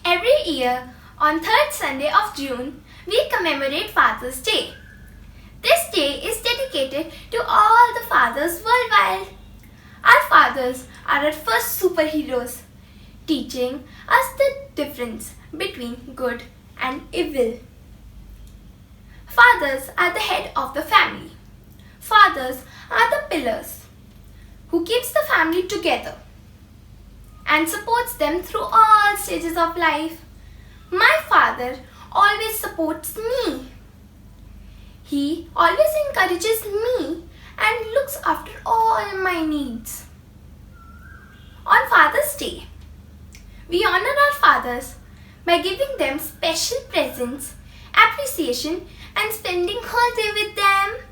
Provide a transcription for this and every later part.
Every year, on 3rd Sunday of June, we commemorate Father's Day. This day is dedicated to all the fathers worldwide. Our fathers are our first superheroes, teaching us the difference between good and evil. Fathers are the head of the family. Fathers are the pillars who keeps the family together and supports them through all stages of life. My father always supports me. He always encourages me and looks after all my needs. On Father's Day, we honor our fathers by giving them special presents, appreciation, and spending whole day with them.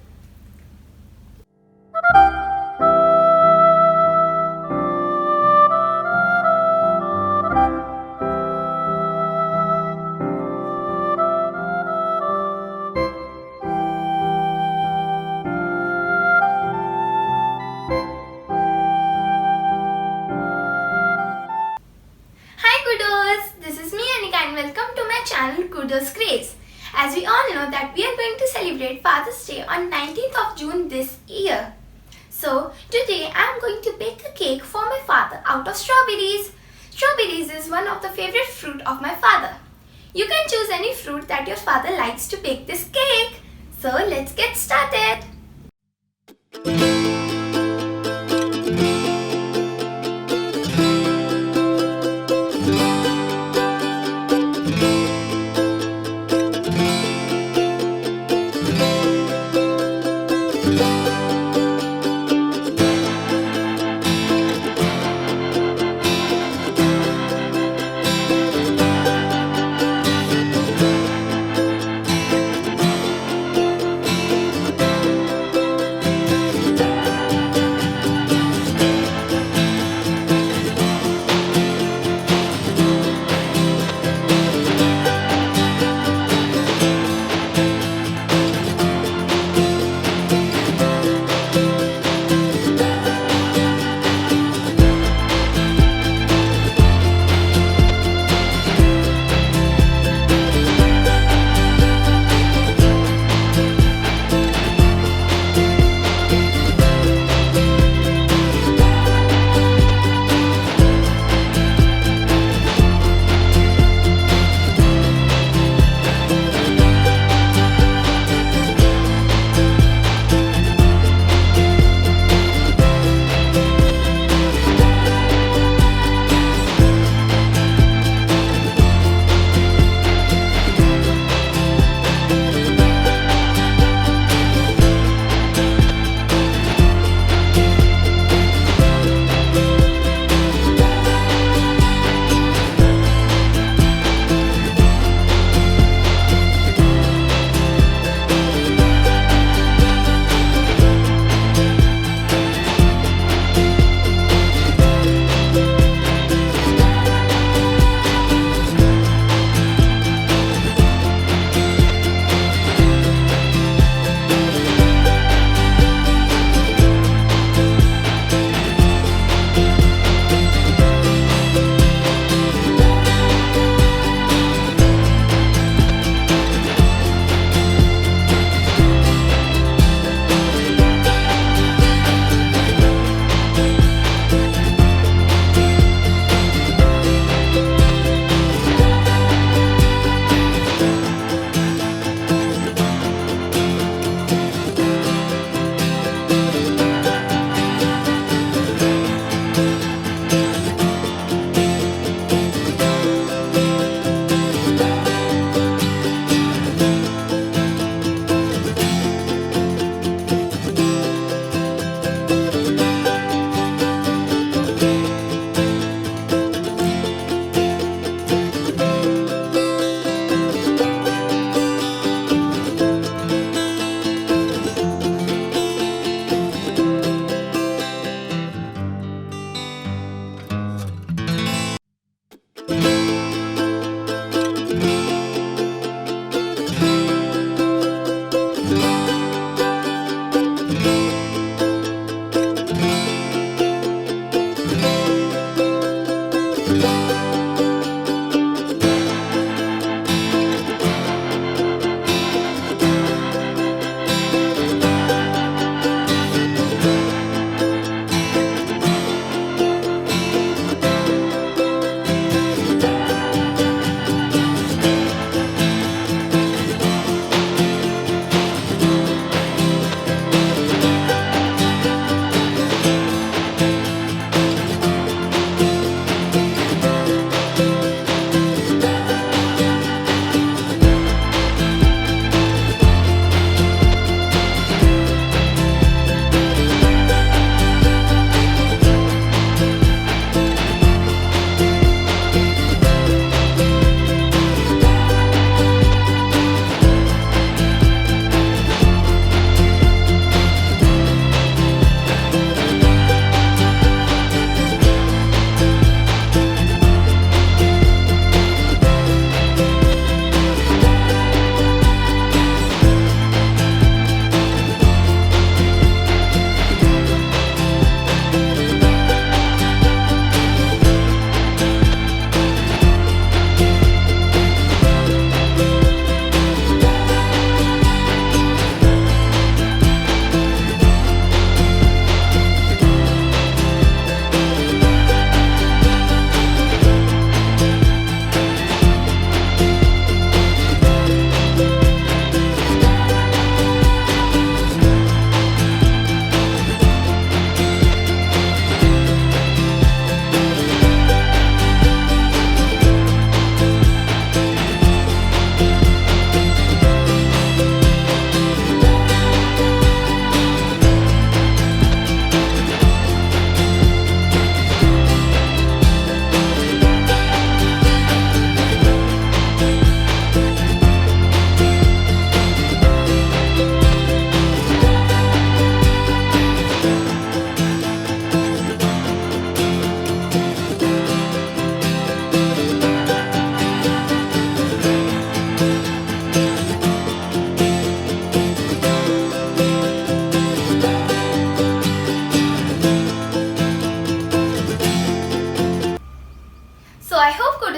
Hi Kudoz, this is me Anika and welcome to my channel Kudoz Craze. As we all know that we are going to celebrate Father's Day on 19th of June this year. So today I am going to bake a cake for my father out of strawberries. Strawberries is one of the favorite fruit of my father. You can choose any fruit that your father likes to bake this cake. So let's get started.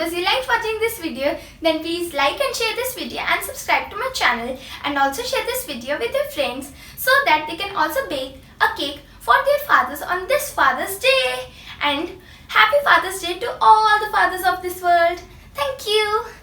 fathers, you liked watching this video, then please like and share this video and subscribe to my channel, and also share this video with your friends so that they can also bake a cake for their fathers on this Father's Day. And happy Father's Day to all the fathers of this world. Thank you.